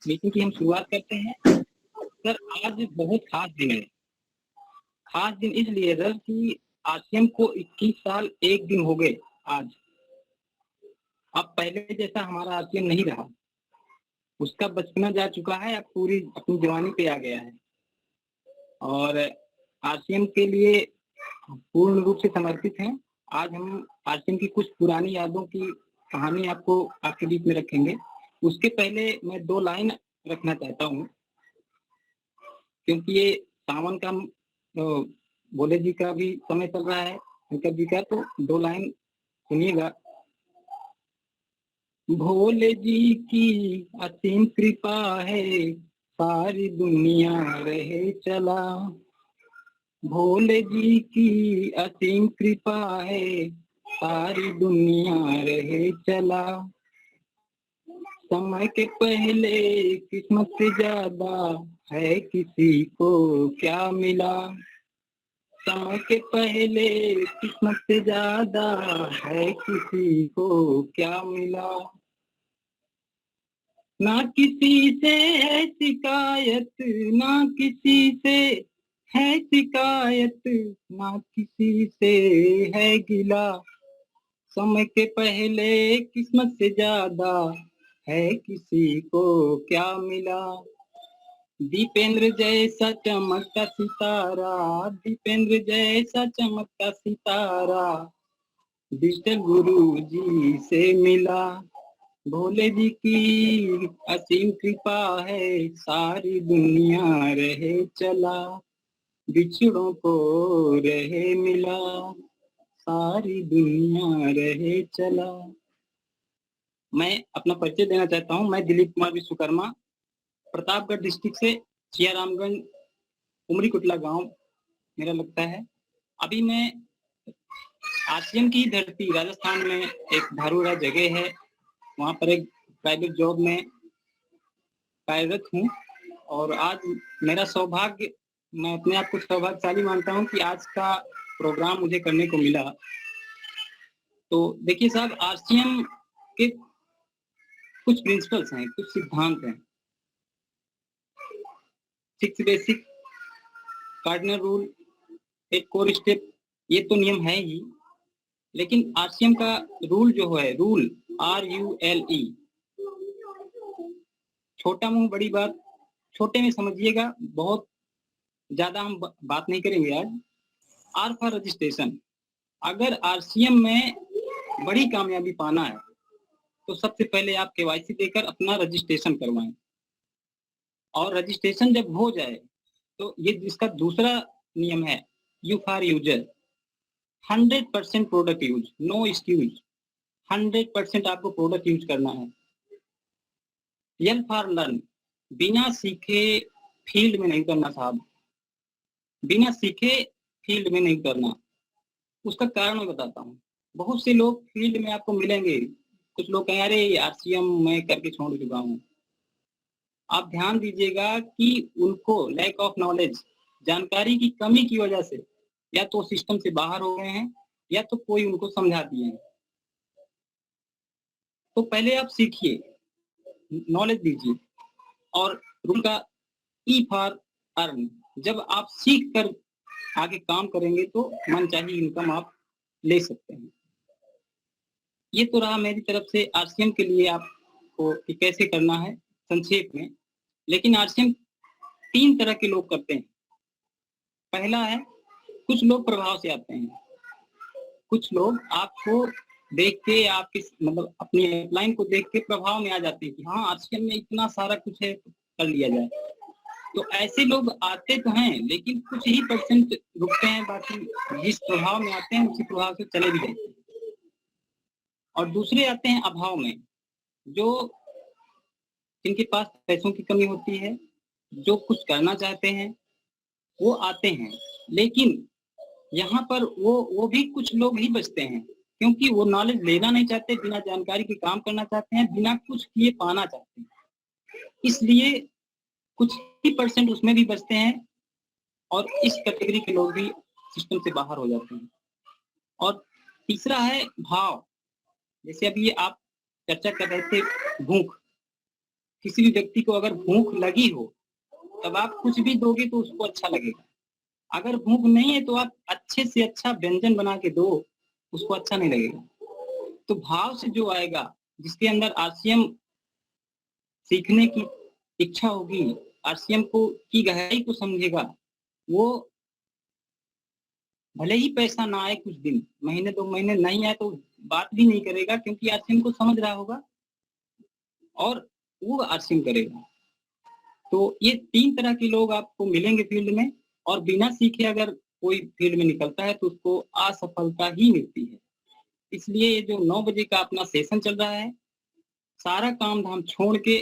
Meeting की हम शुरुआत करते हैं। सर आज बहुत खास दिन है। खास दिन इसलिए सर कि आसियम को 21 साल 1 दिन हो गए आज। अब पहले जैसा हमारा आसियम नहीं रहा। उसका बचपना जा चुका है, अब पूरी अपनी जवानी पे आ गया है और आसियम के लिए पूर्ण रूप से समर्पित हैं। आज हम आसियम की कुछ पुरानी यादों की कहानी आपको आपके बीच में रखेंगे। उसके पहले मैं 2 लाइन रखना चाहता हूँ, क्योंकि ये सावन का भोले जी का भी समय चल रहा है, शंकर जी का, तो 2 लाइन सुनिएगा। भोले जी की असीम कृपा है, सारी दुनिया रहे चला। भोले जी की असीम कृपा है, सारी दुनिया रहे चला। समय के पहले किस्मत से ज्यादा है किसी को क्या मिला। समय के पहले किस्मत से ज्यादा है किसी को क्या मिला। ना किसी से है शिकायत, ना किसी से है शिकायत, ना किसी से है गिला। समय के पहले किस्मत से ज्यादा है किसी को क्या मिला। दीपेंद्र जैसा चमकता सितारा, दीपेंद्र जैसा चमकता सितारा, डिजिटल गुरु जी से मिला। भोले जी की असीम कृपा है, सारी दुनिया रहे चला। बिछड़ों को रहे मिला, सारी दुनिया रहे चला। मैं अपना परिचय देना चाहता हूँ। मैं दिलीप कुमार विश्वकर्मा, प्रतापगढ़ डिस्ट्रिक्ट से सियारामगंज उमरी कुटला गांव मेरा लगता है। अभी मैं आसियम की धरती राजस्थान में एक धारूरा जगह है, वहाँ पर एक प्राइवेट जॉब में कार्यरत हूँ। और आज मेरा सौभाग्य, मैं अपने आप को सौभाग्यशाली मानता हूँ कि आज का प्रोग्राम मुझे करने को मिला। तो देखिए साहब, आरसीएम के कुछ प्रिंसिपल्स हैं, कुछ सिद्धांत हैं। 6 बेसिक कार्डिनल रूल, एक कोर स्टेप, ये तो नियम है ही, लेकिन आरसीएम का रूल जो है, रूल RULE, छोटा मुंह बड़ी बात, छोटे में समझिएगा, बहुत ज्यादा हम बात नहीं करेंगे आज। R for registration. अगर आरसीएम में बड़ी कामयाबी पाना है तो सबसे पहले आप केवाईसी देकर अपना रजिस्ट्रेशन करवाएं, और रजिस्ट्रेशन जब हो जाए तो ये जिसका दूसरा नियम है, U for user, 100% product use, no excuse. 100% आपको प्रोडक्ट यूज करना है। एल फॉर लर्न, बिना सीखे फील्ड में नहीं करना साहब, बिना सीखे फील्ड में नहीं करना। उसका कारण मैं बताता हूँ। बहुत से लोग फील्ड में आपको मिलेंगे, कुछ लोग कहें अरे आरसीएम मैं करके छोड़ चुका हूँ। आप ध्यान दीजिएगा कि उनको लैक ऑफ नॉलेज, जानकारी की कमी की वजह से या तो सिस्टम से बाहर हो गए हैं या तो कोई उनको समझा दिए हैं। तो पहले आप सीखिए, नॉलेज दीजिए। और रूल का ई फॉर अर्न, जब आप सीख कर आगे काम करेंगे तो मनचाही इनकम आप ले सकते हैं। ये तो रहा मेरी तरफ से आरसीएम के लिए आपको कि कैसे करना है संक्षेप में। लेकिन आरसीएम 3 तरह के लोग करते हैं। पहला है, कुछ लोग प्रभाव से आते हैं। कुछ लोग आपको देख के, आपके मतलब अपनी अपलाइन को देख के प्रभाव में आ जाते हैं कि हाँ आरसीएम में इतना सारा कुछ है, कर लिया जाए। तो ऐसे लोग आते तो हैं, लेकिन कुछ ही % रुकते हैं, बाकी जिस प्रभाव में आते हैं उसी प्रभाव से चले भी जाते हैं। और दूसरे आते हैं अभाव में, जो जिनके पास पैसों की कमी होती है, जो कुछ करना चाहते हैं, वो आते हैं। लेकिन यहाँ पर वो भी कुछ लोग ही बचते हैं, क्योंकि वो नॉलेज लेना नहीं चाहते, बिना जानकारी के काम करना चाहते हैं, बिना कुछ किए पाना चाहते हैं। इसलिए कुछ ही % उसमें भी बचते हैं, और इस कैटेगरी के लोग भी सिस्टम से बाहर हो जाते हैं। और तीसरा है भाव। जैसे अभी आप चर्चा कर रहे थे भूख, किसी भी व्यक्ति को अगर भूख लगी हो तब आप कुछ भी दोगे तो उसको अच्छा लगेगा। अगर भूख नहीं है तो आप अच्छे से अच्छा व्यंजन बना के दो, उसको अच्छा नहीं लगेगा। तो भाव से जो आएगा, जिसके अंदर आरसीएम सीखने की इच्छा होगी, आरसीएम को की गहराई को समझेगा, वो भले ही पैसा ना आए कुछ दिन, महीने 2 महीने नहीं आए तो बात भी नहीं करेगा, क्योंकि आरसीएम को समझ रहा होगा और वो आरसीएम करेगा। तो ये 3 तरह के लोग आपको मिलेंगे फील्ड में, और बिना सीखे अगर कोई फील्ड में निकलता है तो उसको असफलता ही मिलती है। इसलिए ये जो 9 बजे का अपना सेशन चल रहा है, सारा काम-धाम छोड़ के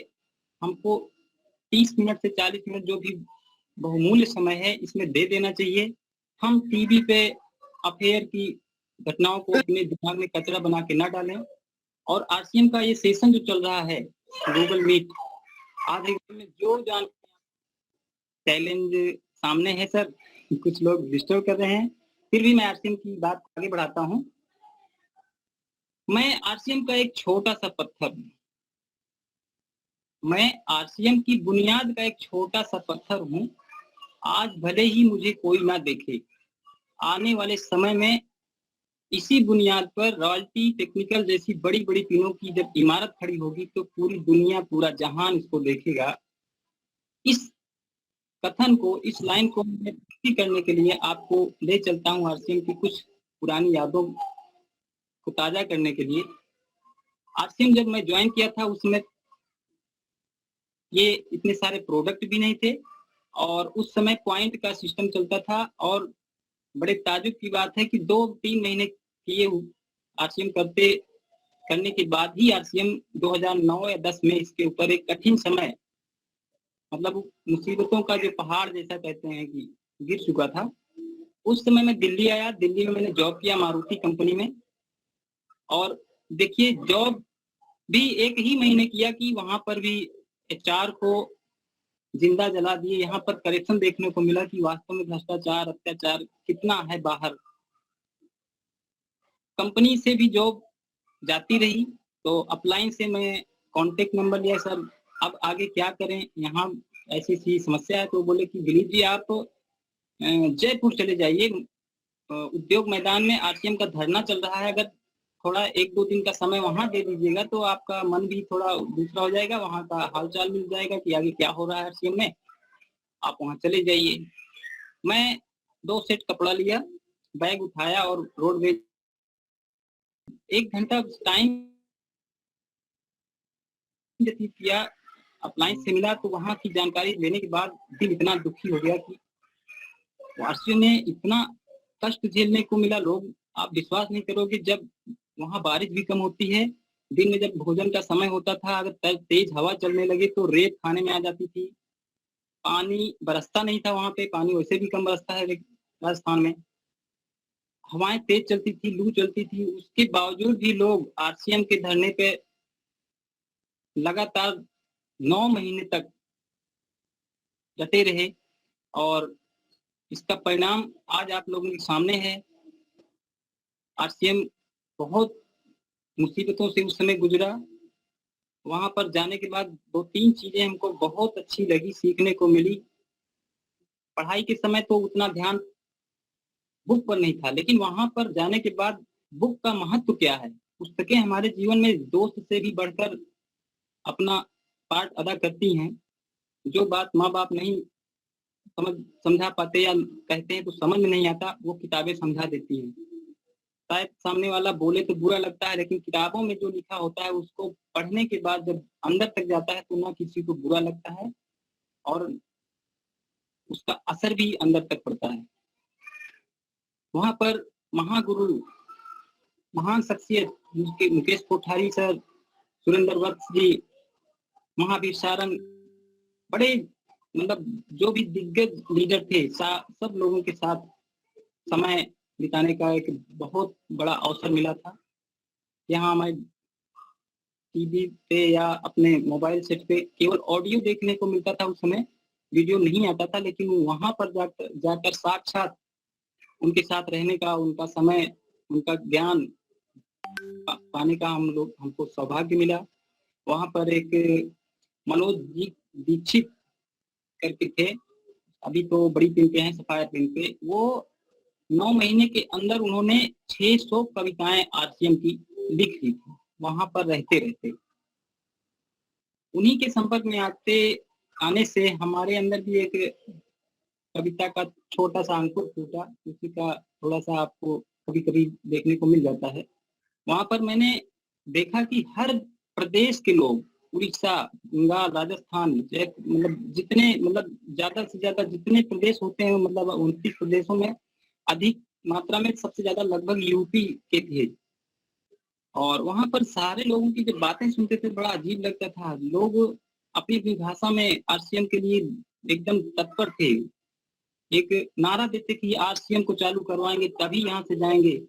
हमको 30 मिनट से 40 मिनट जो भी बहुमूल्य समय है इसमें दे देना चाहिए। हम टीवी पे अफेयर की घटनाओं को अपने दिमाग में कचरा बना के ना डालें, और आरसीएम का ये सेशन जो चल रहा है गूगल मीट, आधे घंटे में जो जान चैलेंज सामने है सर, कुछ लोग डिस्टर्ब कर रहे हैं, फिर भी मैं आरसीएम की बात आगे बढ़ाता हूँ। मैं आरसीएम का एक छोटा-सा पत्थर हूँ। मैं आरसीएम की बुनियाद का एक छोटा-सा पत्थर हूँ। आज भले ही मुझे कोई ना देखे, आने वाले समय में इसी बुनियाद पर रॉयल्टी टेक्निकल जैसी बड़ी-बड़ी टीमों की जब इमारत खड़ी होगी तो पूरी दुनिया, पूरा जहान इसको देखेगा। इस कथन को, इस लाइन को मैं पूरी करने के लिए आपको ले चलता हूँ आरसीएम की कुछ पुरानी यादों को ताज़ा करने के लिए। आरसीएम जब मैं जॉइन किया था उसमें ये इतने सारे प्रोडक्ट भी नहीं थे, और उस समय पॉइंट का सिस्टम चलता था, और बड़े ताज्जुब की बात है कि 2-3 महीने किए आरसीएम करने के बाद ही आरसीएम 2009 या 10 में इसके ऊपर एक कठिन समय, मतलब मुसीबतों का जो पहाड़ जैसा कहते हैं कि गिर चुका था। उस समय मैं दिल्ली आया, दिल्ली में मैंने जॉब किया मारुति कंपनी में, और देखिए जॉब भी 1 ही महीने किया कि वहाँ पर भी एचआर को जिंदा जला दिए। यहाँ पर करेक्शन देखने को मिला कि वास्तव में भ्रष्टाचार, अत्याचार कितना है बाहर। कंपनी से भी जॉब जाती रही, तो अपलाइन से मैं कॉन्टेक्ट नंबर लिया, सर अब आगे क्या करें, यहाँ ऐसी-ऐसी समस्या है। तो बोले कि दिलीप जी आप जयपुर चले जाइए, उद्योग मैदान में आरसीएम का धरना चल रहा है, अगर थोड़ा 1-2 दिन का समय वहाँ दे दीजिएगा तो आपका मन भी थोड़ा दूसरा हो जाएगा, वहाँ का हाल-चाल मिल जाएगा कि आगे क्या हो रहा है आरसीएम में, आप वहाँ चले जाइए। मैं 2 सेट कपड़ा लिया, बैग उठाया और रोडवेज 1 घंटा टाइम व्यतीत किया, अपलाइन से मिला, तो वहाँ की जानकारी लेने के बाद दिल इतना दुखी हो गया कि आरसीएम में इतना कष्ट झेलने को मिला। लोग, आप विश्वास नहीं करोगे, जब वहाँ बारिश भी कम होती है, दिन में जब भोजन का समय होता था, अगर तेज हवा चलने लगे तो रेत खाने में आ जाती थी। पानी बरसता नहीं था वहाँ पे, पानी वैसे भी कम बरसता है राजस्थान में। हवाएं तेज चलती थी, लू चलती थी, उसके बावजूद भी लोग आरसीएम के धरने पे लगातार 9 महीने तक डटे रहे, और इसका परिणाम आज आप लोगों के सामने है। आरसीएम बहुत मुसीबतों से उस समय गुजरा। वहाँ पर जाने के बाद 2-3 चीज़ें हमको बहुत अच्छी लगी, सीखने को मिली। पढ़ाई के समय तो उतना ध्यान बुक पर नहीं था, लेकिन वहाँ पर जाने के बाद बुक का महत्व क्या है, पुस्तकें हमारे जीवन में दोस्त से भी बढ़कर अपना पार्ट अदा करती हैं। जो बात माँ-बाप नहीं समझा पाते या कहते हैं तो समझ में नहीं आता, वो किताबें समझा देती हैं। शायद सामने वाला बोले तो बुरा लगता है, लेकिन किताबों में जो लिखा होता है उसको पढ़ने के बाद जब अंदर तक जाता है तो ना किसी को बुरा लगता है, और उसका असर भी अंदर तक पड़ता है। वहाँ पर महागुरु, महान शख्सियत जिनके मुकेश कोठारी सर, सुरेंद्र वत्स जी, महावीर सारंग, बड़े मतलब जो भी दिग्गज लीडर थे, सब लोगों के साथ समय बिताने का एक बहुत बड़ा अवसर मिला था। यहाँ मैं टीवी पे या अपने मोबाइल सेट पे केवल ऑडियो देखने को मिलता था उस समय, वीडियो नहीं आता था, लेकिन वहाँ पर जाकर साक्षात उनके साथ रहने का, उनका समय, उनका ज्ञान पाने का हमको सौभाग्य मिला। वहाँ पर एक मनोज जी दीक्षित करके थे, अभी तो बड़ी टीम पे हैं, सफायर टीम पे। वो 9 महीने के अंदर उन्होंने 600 कविताएं आरसीएम की लिख ली थी, वहां पर रहते रहते। उन्हीं के संपर्क में आने से हमारे अंदर भी एक कविता का छोटा सा अंकुर फूटा, उसी का थोड़ा सा आपको कभी कभी देखने को मिल जाता है। वहां पर मैंने देखा कि हर प्रदेश के लोग, उड़ीसा, बंगाल, राजस्थान, मतलब जितने, मतलब ज्यादा से ज्यादा जितने प्रदेश होते हैं, मतलब 29 प्रदेशों में अधिक मात्रा में सबसे ज्यादा लगभग यूपी के थे। और वहां पर सारे लोगों की जब बातें सुनते थे बड़ा अजीब लगता था। लोग अपनी अपनी भाषा में आरसीएम के लिए एकदम तत्पर थे। एक नारा देते कि आरसीएम को चालू करवाएंगे तभी यहाँ से जाएंगे।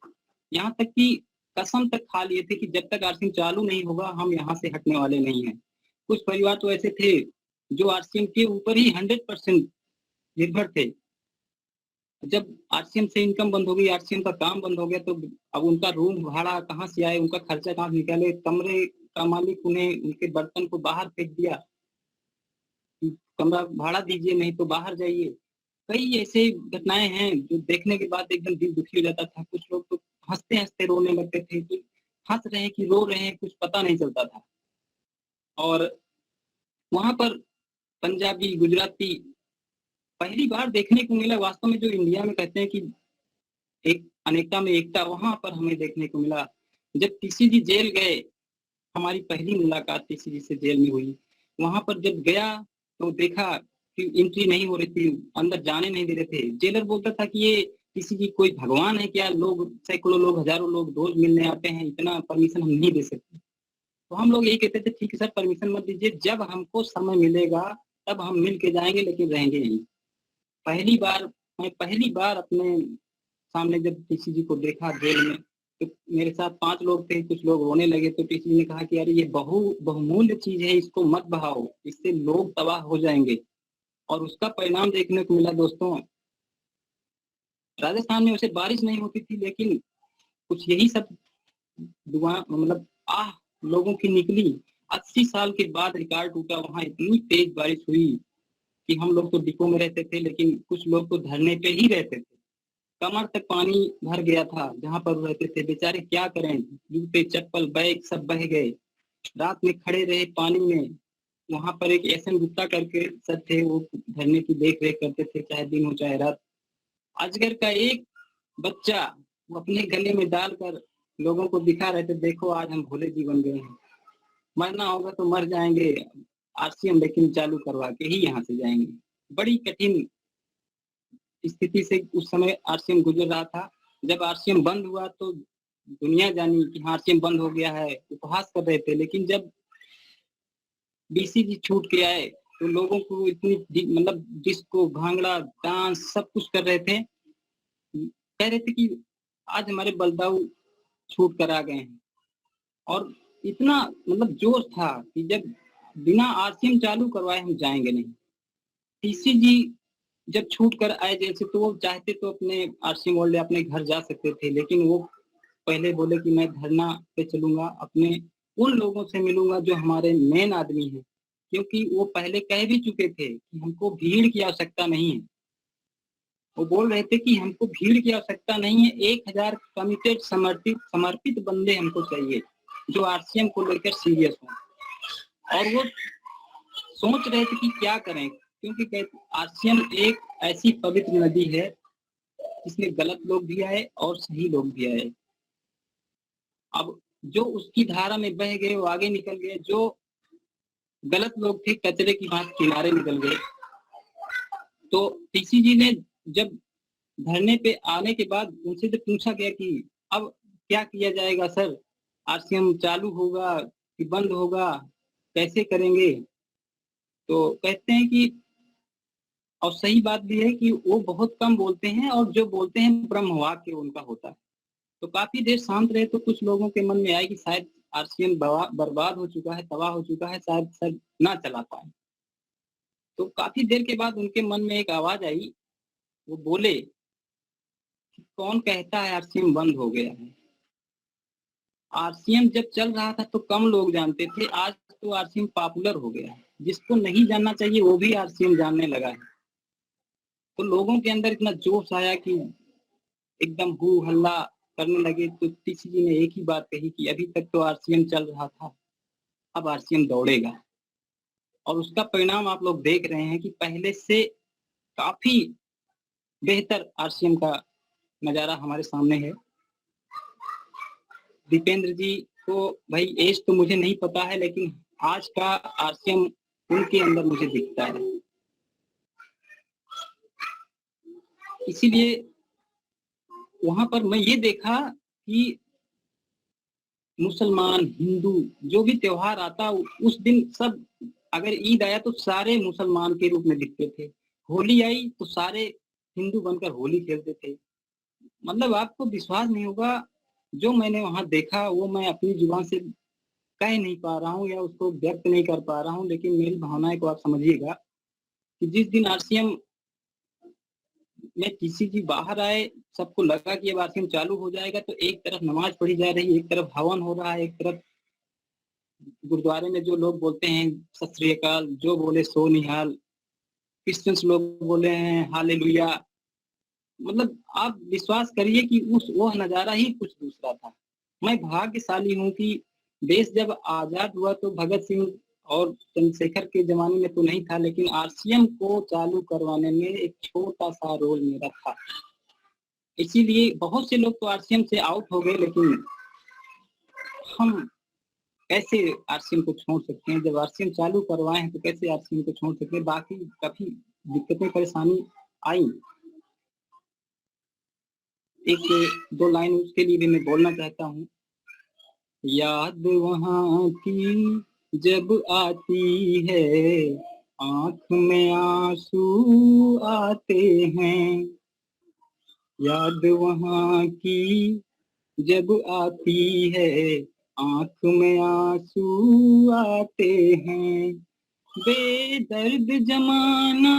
यहाँ तक कि कसम तक खा लिए थे कि जब तक आरसीएम चालू नहीं होगा हम यहाँ से हटने वाले नहीं हैं। कुछ परिवार तो ऐसे थे जो आरसीएम के ऊपर ही 100% निर्भर थे। जब आरसीएम से इनकम बंद हो गई, आरसीएम का काम बंद हो गया, तो अब उनका रूम भाड़ा कहाँ से आए, उनका खर्चा कहाँ से निकाले। कमरे का मालिक उन्हें उनके बर्तन को बाहर फेंक दिया, कमरा भाड़ा दीजिए नहीं तो बाहर जाइए। कई ऐसे घटनाएं हैं जो देखने के बाद एकदम दिल दुखी हो जाता था। कुछ लोग तो हंसते हंसते रोने लगते थे कि हंस रहे हैं कि रो रहे हैं, कुछ पता नहीं चलता था। और वहां पर पंजाबी, गुजराती पहली बार देखने को मिला। वास्तव में जो इंडिया में कहते हैं कि एक अनेकता में एकता, वहां पर हमें देखने को मिला। जब टीसीजी जेल गए, हमारी पहली मुलाकात टीसीजी से जेल में हुई। वहां पर जब गया तो देखा कि एंट्री नहीं हो रही थी, अंदर जाने नहीं दे रहे थे। जेलर बोलता था कि ये टीसीजी कोई भगवान है क्या, लोग सैकड़ों लोग, हजारों लोग रोज मिलने आते हैं, इतना परमिशन हम नहीं दे सकते। तो हम लोग यही कहते थे ठीक है सर, परमिशन मत दीजिए, जब हमको समय मिलेगा तब हम मिल के जाएंगे, लेकिन रहेंगे यहीं। पहली बार मैं पहली बार अपने सामने जब टीसीजी को देखा जेल में, तो मेरे साथ 5 लोग थे, कुछ लोग रोने लगे। तो टीसीजी ने कहा कि यार ये बहुमूल्य चीज है, इसको मत बहाओ, इससे लोग तबाह हो जाएंगे। और उसका परिणाम देखने को मिला दोस्तों। राजस्थान में उसे बारिश नहीं होती थी, लेकिन कुछ यही सब दुआ, मतलब आह लोगों की निकली। 80 साल के बाद रिकॉर्ड टूटा, वहां इतनी तेज बारिश हुई कि हम लोग तो डिपो में रहते थे, लेकिन कुछ लोग तो धरने पे ही रहते थे। कमर तक पानी भर गया था जहां पर रहते थे, बेचारे क्या करें, जूते चप्पल बैग सब बह गए। रात में खड़े रहे पानी में। वहां पर एक एसएन गुप्ता करके सर थे, वो धरने की देख रेख करते थे, चाहे दिन हो चाहे रात। अजगर का एक बच्चा वो अपने गले में डालकर लोगों को दिखा रहे थे, देखो आज हम भोले जीवन गए हैं, मरना होगा तो मर जाएंगे, आरसीएम लेकिन चालू करवा के ही यहाँ से जाएंगे। बड़ी कठिन स्थिति से उस समय आरसीएम गुजर रहा था। जब आरसीएम बंद हुआ तो दुनिया जानी कि हाँ आरसीएम बंद हो गया है, उपहास कर रहे थे। लेकिन जब बीसीजी छूट के आए तो लोगों को इतनी मतलब डिस्को, भांगड़ा, डांस सब कुछ कर रहे थे, कह रहे थे कि आज हमारे बलदाऊ छूट कर आ गए हैं। और इतना मतलब जोश था कि जब बिना आरसीएम चालू करवाए हम जाएंगे नहीं। टीसीजी जब छूट कर आए जैसे, तो वो चाहते तो अपने आरसीएम वाले अपने घर जा सकते थे, लेकिन वो पहले बोले कि मैं धरना पे चलूंगा, अपने उन लोगों से मिलूंगा जो हमारे मेन आदमी हैं। क्योंकि वो पहले कह भी चुके थे कि हमको भीड़ की आवश्यकता नहीं है। वो बोल रहे थे कि हमको भीड़ की आवश्यकता नहीं है, 1000 कमिटेड समर्पित समर्पित बंदे हमको चाहिए जो आरसीएम को लेकर सीरियस हो। और वो सोच रहे थे कि क्या करें, क्योंकि आरसीएम एक ऐसी पवित्र नदी है जिसमें गलत लोग भी आए और सही लोग भी आए। अब जो उसकी धारा में बह गए वो आगे निकल गए, जो गलत लोग थे कचरे की भांति किनारे निकल गए। तो टीसीजी ने जब धरने पे आने के बाद उनसे जब पूछा गया कि अब क्या किया जाएगा सर, आरसीएम चालू होगा कि बंद होगा, कैसे करेंगे, तो कहते हैं कि, और सही बात भी है कि वो बहुत कम बोलते हैं और जो बोलते हैं ब्रह्म वाक्य उनका होता है। तो काफी देर शांत रहे तो कुछ लोगों के मन में आया कि शायद आरसीएम बर्बाद हो चुका है, तबाह हो चुका है, शायद सर ना चला पाए। तो काफी देर के बाद उनके मन में एक आवाज आई, वो बोले कि कौन कहता है आरसीएम बंद हो गया है। आरसीएम जब चल रहा था तो कम लोग जानते थे, आज तो आरसीएम पॉपुलर हो गया है। जिसको नहीं जानना चाहिए वो भी आरसीएम जानने लगा है। तो लोगों के अंदर इतना जोश आया कि एकदम हू हल्ला करने लगे। तो टीसी जी ने एक ही बात कही कि अभी तक तो आरसीएम चल रहा था, अब आरसीएम दौड़ेगा। और उसका परिणाम आप लोग देख रहे हैं कि पहले से काफी बेहतर आरसीएम का नजारा हमारे सामने है। दीपेंद्र जी को भाई एज तो मुझे नहीं पता है, लेकिन आज का आरसीएम उनके अंदर मुझे दिखता है। इसीलिए वहां पर मैं ये देखा कि मुसलमान, हिंदू जो भी त्योहार आता उस दिन सब, अगर ईद आया तो सारे मुसलमान के रूप में दिखते थे, होली आई तो सारे हिंदू बनकर होली खेलते थे। मतलब आपको विश्वास नहीं होगा, जो मैंने वहां देखा वो मैं अपनी जुबान से कह नहीं पा रहा हूँ या उसको व्यक्त नहीं कर पा रहा हूँ, लेकिन मेरी भावनाएं को आप समझिएगा कि जिस दिन आरसीएम में टीसी जी बाहर आए, सबको लगा कि अब आरसीएम चालू हो जाएगा, तो एक तरफ नमाज पढ़ी जा रही है, एक तरफ हवन हो रहा है, एक तरफ गुरुद्वारे में जो लोग बोलते हैं सत श्री अकाल, जो बोले सो निहाल, क्रिश्चियंस लोग बोले हैं हालेलुया। मतलब आप विश्वास करिए कि उस वो नजारा ही कुछ दूसरा था। मैं भाग्यशाली हूँ कि देश जब आजाद हुआ तो भगत सिंह और चंद्रशेखर के जमाने में तो नहीं था, लेकिन आरसीएम को चालू करवाने में एक छोटा सा रोल मेरा था। इसीलिए बहुत से लोग तो आरसीएम से आउट हो गए, लेकिन हम कैसे आरसीएम को छोड़ सकते हैं? जब आरसीएम चालू करवाए हैं तो कैसे आरसीएम को छोड़ सकते हैं? बाकी काफी दिक्कतें परेशानी आई, एक दो लाइन उसके लिए भी मैं बोलना चाहता हूँ। याद वहाँ की जब आती है, आंख में आंसू आते हैं। याद वहाँ की जब आती है, आंख में आंसू आते हैं। बेदर्द जमाना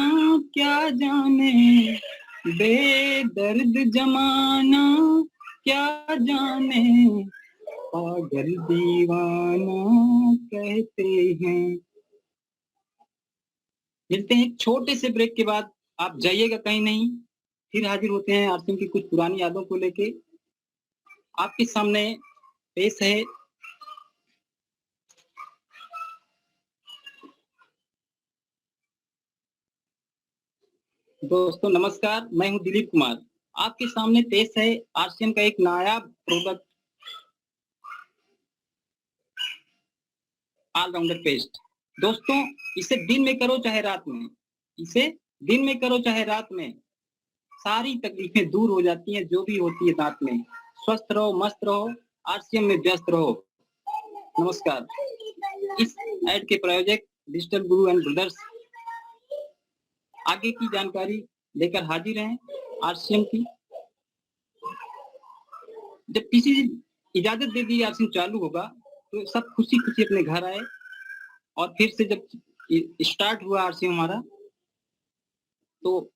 क्या जाने, बेदर्द जमाना क्या जाने, पागल दीवाना कहते हैं। मिलते हैं एक छोटे से ब्रेक के बाद, आप जाइएगा कहीं नहीं, फिर हाजिर होते हैं आरसीएम की कुछ पुरानी यादों को लेके। आपके सामने पेश है दोस्तों, नमस्कार, मैं हूं दिलीप कुमार। आपके सामने पेश है आरसीएम का एक नायाब प्रोडक्ट, ऑलराउंडर पेस्ट। दोस्तों, इसे दिन में करो चाहे रात में, इसे दिन में करो चाहे रात में, सारी तकलीफें दूर हो जाती हैं जो भी होती है दांत में। स्वस्थ रहो, मस्त रहो, आरसीएम में व्यस्त रहो। नमस्कार। इस ऐड के प्रायोजक डिजिटल गुरु एंड ब्रदर्स आगे की जानकारी लेकर हाजिर हैं आरसीएम की। जब किसी इजाजत दे दी आरसीएम चालू होगा तो सब खुशी खुशी अपने घर आए, और फिर से जब स्टार्ट हुआ आरसीएम हमारा, तो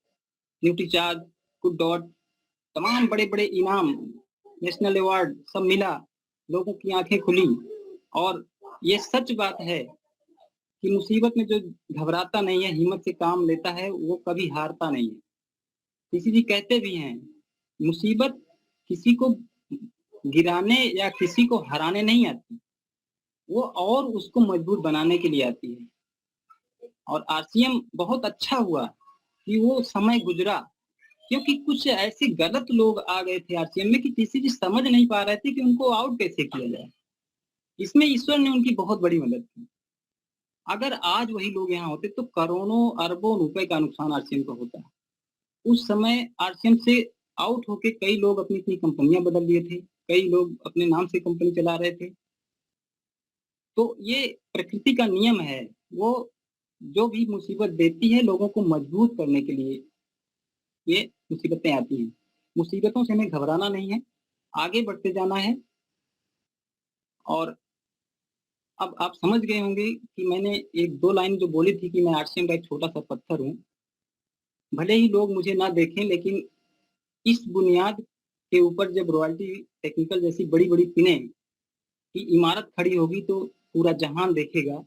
न्यूट्री चार्ज, गुड डॉट, तमाम बड़े बड़े इनाम, नेशनल अवार्ड सब मिला, लोगों की आंखें खुली। और ये सच बात है कि मुसीबत में जो घबराता नहीं है, हिम्मत से काम लेता है, वो कभी हारता नहीं है। किसी जी कहते भी हैं, मुसीबत किसी को गिराने या किसी को हराने नहीं आती, वो और उसको मजबूत बनाने के लिए आती है। और आरसीएम बहुत अच्छा हुआ कि वो समय गुजरा, क्योंकि कुछ ऐसे गलत लोग आ गए थे आरसीएम में कि किसी जी समझ नहीं पा रहे थे कि उनको आउट कैसे किया जाए। इसमें ईश्वर ने उनकी बहुत बड़ी मदद की। अगर आज वही लोग यहाँ होते तो करोड़ों अरबों रुपए का नुकसान आरसीएम को होता। उस समय आरसीएम से आउट होके कई लोग अपनी अपनी कंपनियां बदल लिए थे, कई लोग अपने नाम से कंपनी चला रहे थे। तो ये प्रकृति का नियम है, वो जो भी मुसीबत देती है लोगों को मजबूत करने के लिए ये मुसीबतें आती हैं। मुसीबतों से हमें घबराना नहीं है, आगे बढ़ते जाना है। और अब आप समझ गए होंगे कि मैंने एक दो लाइन जो बोली थी कि मैं आरसीएम का एक छोटा सा पत्थर हूँ। भले ही लोग मुझे ना देखें, लेकिन इस बुनियाद के ऊपर जब रॉयल्टी टेक्निकल जैसी बड़ी बड़ी पिनें कि इमारत खड़ी होगी तो पूरा जहान देखेगा,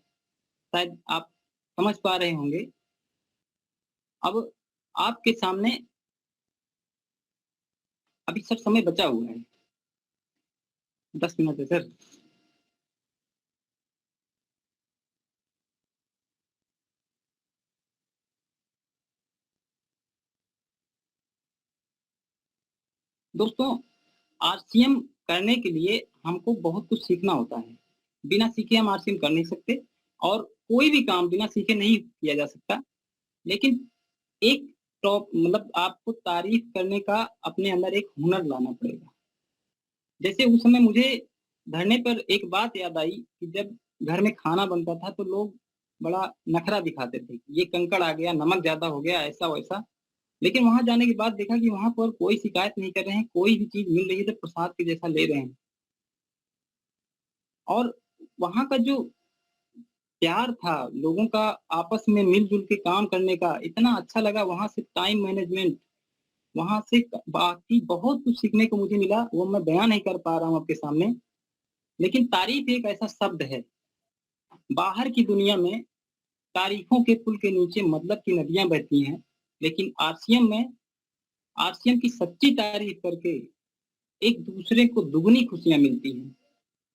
शायद आप समझ पा रहे होंगे। अब आपके सामने अभी सर समय बचा हुआ है, 10 मिनट है सर। दोस्तों, आरसीएम करने के लिए हमको बहुत कुछ सीखना होता है। बिना सीखे हम आरसीएम कर नहीं सकते और कोई भी काम बिना सीखे नहीं किया जा सकता। लेकिन एक टॉप मतलब आपको तारीफ करने का अपने अंदर एक हुनर लाना पड़ेगा। जैसे उस समय मुझे धरने पर एक बात याद आई कि जब घर में खाना बनता था तो लोग बड़ा नखरा दिखाते थे, ये कंकड़ आ गया, नमक ज्यादा हो गया, ऐसा वैसा। लेकिन वहां जाने के बाद देखा कि वहां पर कोई शिकायत नहीं कर रहे हैं, कोई भी चीज मिल रही है तो प्रसाद के जैसा ले रहे हैं। और वहां का जो प्यार था लोगों का, आपस में मिलजुल के काम करने का, इतना अच्छा लगा। वहां से टाइम मैनेजमेंट, वहां से बाकी बहुत कुछ सीखने को मुझे मिला, वो मैं बयान नहीं कर पा रहा हूँ आपके सामने। लेकिन तारीफ एक ऐसा शब्द है, बाहर की दुनिया में तारीफों के पुल के नीचे मतलब की नदियां बहती हैं, लेकिन आरसीएम में आरसीएम की सच्ची तारीफ करके एक दूसरे को दुगनी खुशियां मिलती हैं।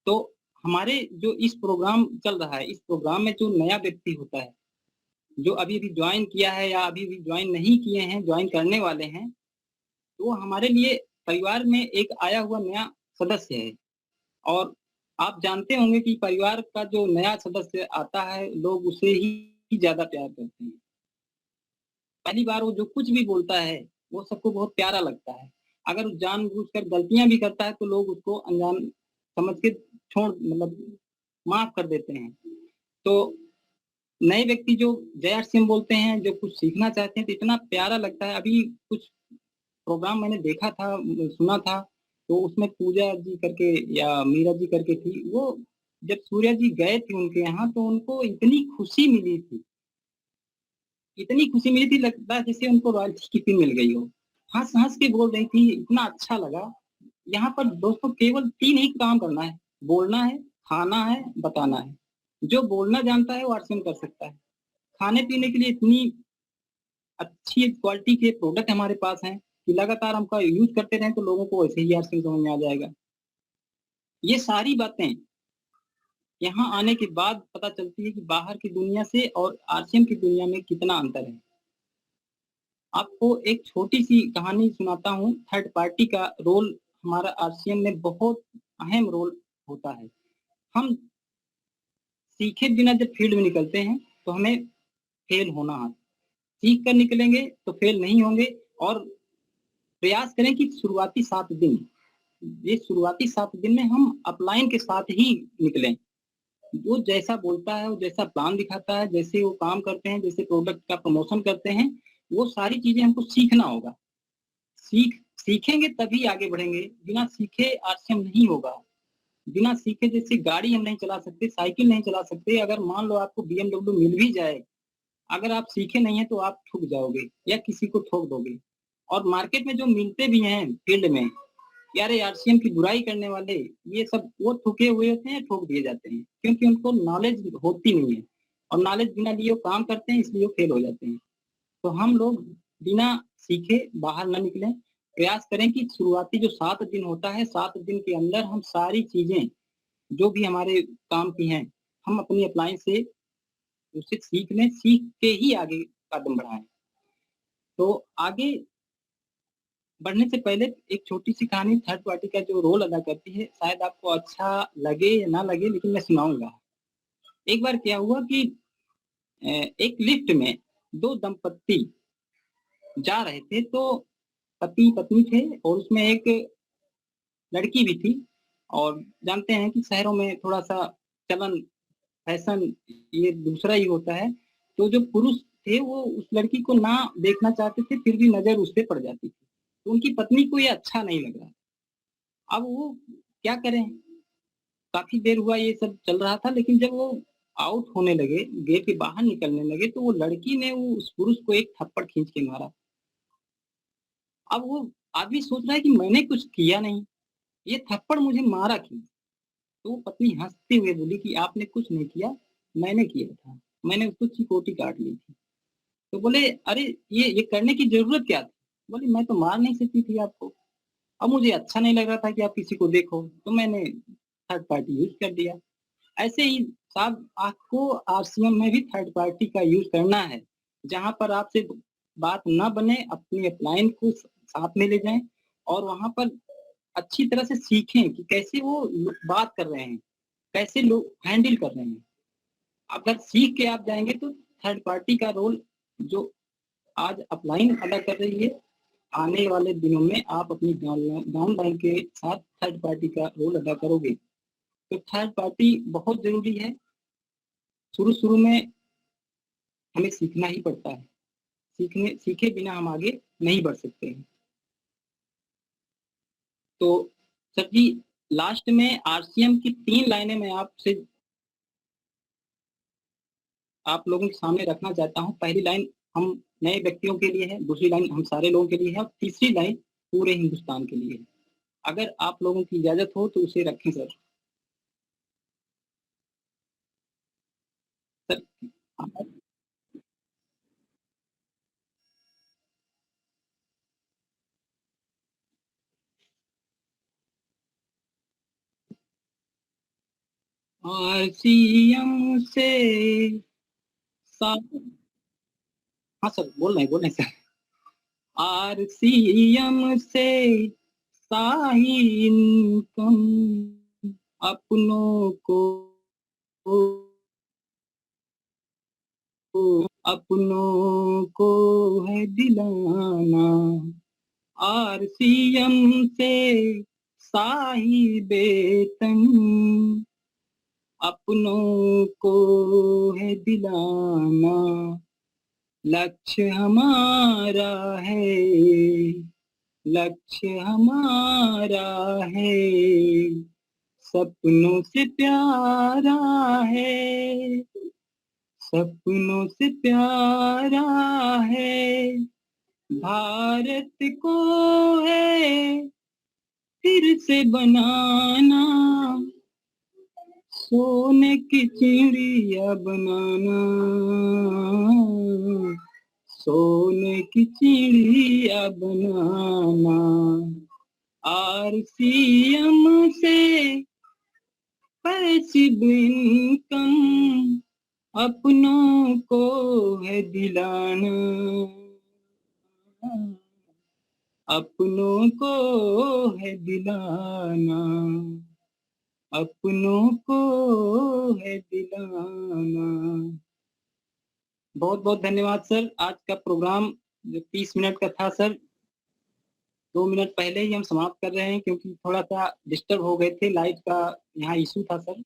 तो हमारे जो इस प्रोग्राम चल रहा है, इस प्रोग्राम में जो नया व्यक्ति होता है, जो अभी अभी ज्वाइन किया है या अभी भी ज्वाइन नहीं किए हैं, ज्वाइन करने वाले हैं, तो वो हमारे लिए परिवार में एक आया हुआ नया सदस्य है। और आप जानते होंगे कि परिवार का जो नया सदस्य आता है, लोग उसे ही ज्यादा प्यार करते हैं। पहली बार वो जो कुछ भी बोलता है, वो सबको बहुत प्यारा लगता है। अगर वो जानबूझकर गलतियां भी करता है तो लोग उसको अनजान समझ के छोड़ मतलब माफ कर देते हैं। तो नए व्यक्ति जो जय सिंह बोलते हैं, जो कुछ सीखना चाहते हैं, तो इतना प्यारा लगता है। अभी कुछ प्रोग्राम मैंने देखा था, सुना था, तो उसमें पूजा जी करके या मीरा जी करके थी, वो जब सूर्या जी गए थे उनके यहाँ तो उनको इतनी खुशी मिली थी, इतनी खुशी मिली थी, लगता है जैसे उनको रॉयल्टी की पिन मिल गई हो। हंस हंस के बोल रही थी, इतना अच्छा लगा। यहाँ पर दोस्तों केवल 3 ही काम करना है, बोलना है, खाना है, बताना है। जो बोलना जानता है वो आरसीएम कर सकता है। खाने पीने के लिए इतनी अच्छी क्वालिटी के प्रोडक्ट हमारे पास हैं कि लगातार हम का यूज करते रहें तो लोगों को वैसे ही आरसीएम समझ में आ जाएगा। ये सारी बातें यहाँ आने के बाद पता चलती है कि बाहर की दुनिया से और आरसीएम की दुनिया में कितना अंतर है। आपको एक छोटी सी कहानी सुनाता हूँ। थर्ड पार्टी का रोल हमारा आरसीएम में बहुत अहम रोल होता है। हम सीखे बिना जब फील्ड में निकलते हैं तो हमें फेल होना है, सीख कर निकलेंगे तो फेल नहीं होंगे। और प्रयास करें कि शुरुआती 7 दिन, ये शुरुआती 7 दिन में हम अपलाइन के साथ ही निकलें। वो जैसा बोलता है, वो जैसा प्लान दिखाता है, जैसे वो काम करते हैं, जैसे प्रोडक्ट का प्रमोशन करते हैं, वो सारी चीजें हमको सीखना होगा। सीखेंगे तभी आगे बढ़ेंगे, बिना सीखे आरसीएम नहीं होगा। बिना सीखे जैसे गाड़ी हम नहीं चला सकते, साइकिल नहीं चला सकते। अगर मान लो आपको बीएमडब्ल्यू मिल भी जाए, अगर आप सीखे नहीं है तो आप ठुक जाओगे या किसी को ठोक दोगे। और मार्केट में जो मिलते भी हैं फील्ड में, यार आरसीएम की बुराई करने वाले, ये सब वो ठुके हुए होते हैं, ठोक दिए जाते हैं, क्योंकि उनको नॉलेज होती नहीं है। और नॉलेज बिना लिए वो काम करते हैं, इसलिए वो फेल हो जाते हैं। तो हम लोग बिना सीखे बाहर न निकलें। प्रयास करें कि शुरुआती जो 7 दिन होता है, 7 दिन के अंदर हम सारी चीजें जो भी हमारे काम की हैं, हम अपनी अप्लायंस से उसे सीख लें, सीख के ही आगे कदम बढ़ाएं। तो आगे बढ़ने से पहले एक छोटी सी कहानी थर्ड पार्टी का जो रोल अदा करती है, शायद आपको अच्छा लगे या ना लगे, लेकिन मैं सुनाऊंगा। एक बार क्या हुआ कि एक लिफ्ट में 2 दंपत्ति जा रहे थे। तो पति पत्नी थे और उसमें एक लड़की भी थी। और जानते हैं कि शहरों में थोड़ा सा चलन, फैशन ये दूसरा ही होता है। तो जो पुरुष थे वो उस लड़की को ना देखना चाहते थे, फिर भी नजर उस पर पड़ जाती थी। तो उनकी पत्नी को ये अच्छा नहीं लग रहा। अब वो क्या करें, काफी देर हुआ ये सब चल रहा था, लेकिन जब वो आउट होने लगे, गेट के बाहर निकलने लगे, तो वो लड़की ने वो उस पुरुष को एक थप्पड़ खींच के मारा। अब वो आदमी सोच रहा है कि मैंने कुछ किया नहीं, ये थप्पड़ मुझे मारा क्यों। तो वो पत्नी हंसते हुए बोली कि आपने कुछ नहीं किया, मैंने किया था, मैंने उसको चिकोटी काट ली थी। तो बोले अरे ये करने की जरूरत क्या थी? बोली मैं तो मार नहीं सकती थी आपको, अब मुझे अच्छा नहीं लग रहा था कि आप किसी को देखो, तो मैंने थर्ड पार्टी यूज कर दिया। ऐसे ही साहब आपको आरसीएम में भी थर्ड पार्टी का यूज करना है। जहां पर आपसे बात ना बने, अपनी अपलाइन को साथ में ले जाएं और वहां पर अच्छी तरह से सीखें कि कैसे वो बात कर रहे हैं, कैसे लोग हैंडल कर रहे हैं। अगर सीख के आप जाएंगे तो थर्ड पार्टी का रोल जो आज अपलाइन अदा कर रही है, आने वाले दिनों में आप अपनी डाउनलाइन के साथ थर्ड पार्टी का रोल अदा करोगे। तो थर्ड पार्टी बहुत जरूरी है। शुरू शुरू में हमें सीखना ही पड़ता है, सीखे बिना हम आगे नहीं बढ़ सकते हैं। तो सर जी, लास्ट में आरसीएम की 3 लाइनें मैं आपसे आप लोगों के सामने रखना चाहता हूँ। पहली लाइन हम नए व्यक्तियों के लिए है, दूसरी लाइन हम सारे लोगों के लिए है और तीसरी लाइन पूरे हिंदुस्तान के लिए है। अगर आप लोगों की इजाजत हो तो उसे रखें सर। सर आरसीएम से सा हाँ सर, बोल रहे सर। आरसीएम से साही इनकम, अपनों को अपनों को है दिलाना। आरसीएम से साही बेतन, अपनों को है दिलाना। लक्ष्य हमारा है, लक्ष्य हमारा है, सपनों से प्यारा है, सपनों से प्यारा है। भारत को है फिर से बनाना, सोने की चिड़िया बनाना, सोने की चिड़िया बनाना। आरसीएम से पैसिव इनकम, अपनों को है दिलाना, अपनों को है दिलाना, अपनों को है दिलाना। बहुत बहुत धन्यवाद सर। आज का प्रोग्राम जो 30 मिनट का था सर, 2 मिनट पहले ही हम समाप्त कर रहे हैं क्योंकि थोड़ा सा डिस्टर्ब हो गए थे, लाइट का यहाँ इशू था सर।